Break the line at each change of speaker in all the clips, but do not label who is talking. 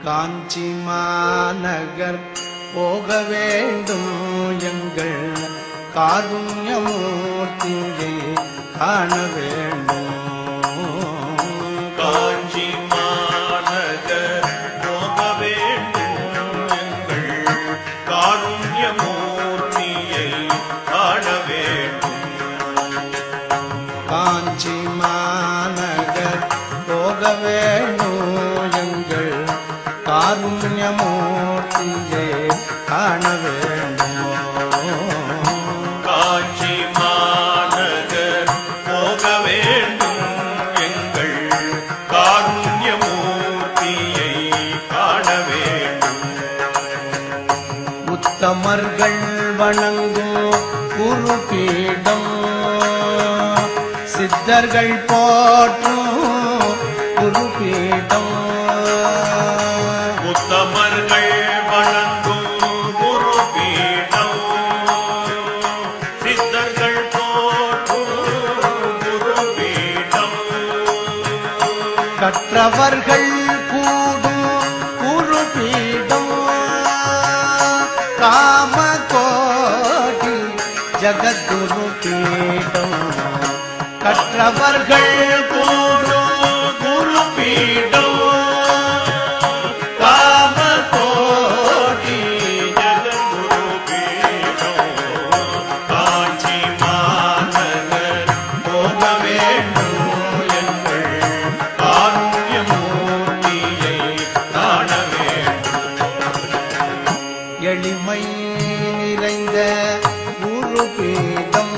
காஞ்சி மாநகர் போக வேண்டும் எங்கள் காருண்யமூர்த்தியை காண வேண்டும்.
காஞ்சி மாநகர் போக வேண்டும் எங்கள் காருண்யமூர்த்தியை காண வேண்டும்.
காஞ்சி மாநகர் போக வேண்டும் எங்கள் காருண்யமூர்த்தியை காண வேண்டும்.
காஞ்சி மாநகர் போக வேண்டும் எங்கள் காருண்யமூர்த்தியை காண வேண்டும்.
உத்தமர்கள் வணங்கும் குருபீடம், சித்தர்கள் போற்றும் குருபீடம்.
உத்தமர்கள் வணங்கும் குருபீடம், சித்தர்கள் போற்றும் குருபீடம்.
கற்றவர்கள் கூடும் குருபீடம், காமகோடி ஜகத்குரு பீடம். கற்றவர்கள் கூடும் குருபீடம்,
காமகோடி ஜகத்குரு பீடம். காஞ்சி மாநகர் போக வேண்டும் எங்கள் காருண்யமூர்த்தியை காண வேண்டும்.
எளிமை நிறைந்த குருபீடம்,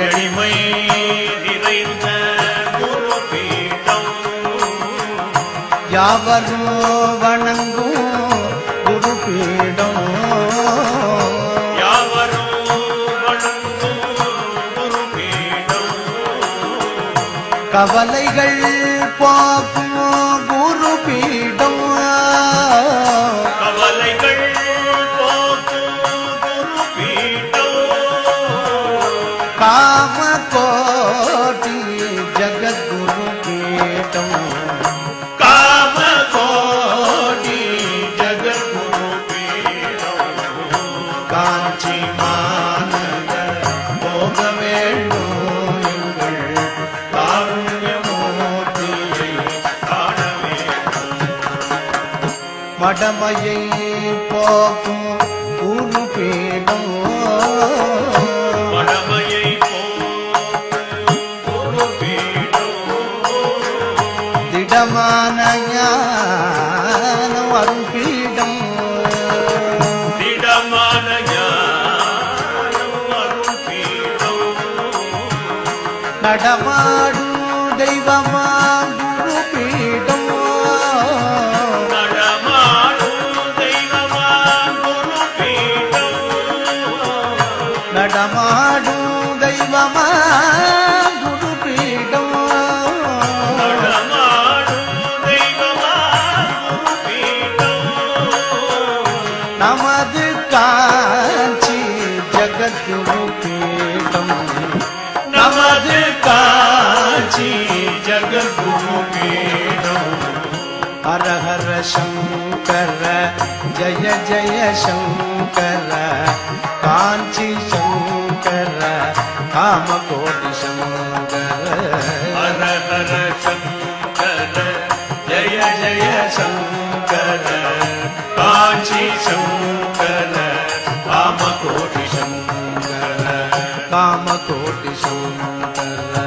எளிமை நிறைந்த குருபீடம்.
யாவரும் வணங்கும் குருபீடம்.
யாவரும் வணங்கும் குருபீடம்.
கவலைகள் போக்கும் குருபீடம்,
கவலைகள் போக்கும் குருபீடம்.
காமகோடி ஜகத்குரு பீடம்.
காமகோடி ஜகத்குரு பீடம்.
காஞ்சி மாநகர் போக வேண்டும் எங்கள்
காருண்யமூர்த்தியை காண வேண்டும்.
மடமையை போக்கும் குருபீடம்,
மடமையை போக்கும் குருபீடம்.
திடமான ஞானம் அருள்பீடம்.
திடமான ஞானம் அருள்பீடம்.
நடமாடும் தெய்வமாம் குருபீடம்.
நடமாடும் தெய்வமாம் குருபீடம்.
நடமாடும் தெய்வமாம் குருபீடம்.
நடமாடும் தெய்வமாம் குருபீடம்.
நமது காஞ்சி ஜகத்குரு பீடம்.
நமது காஞ்சி ஜகத்குரு பீடம்.
ஹர ஹர சங்கர ஜய ஜய சங்கர, காஞ்சி சங்கர காமகோடி சங்கர.
ஹர ஹர சங்கர ஜய ஜய சங்கர, காஞ்சி சங்கர காமகோடி சங்கர.
காமகோடி சங்கர.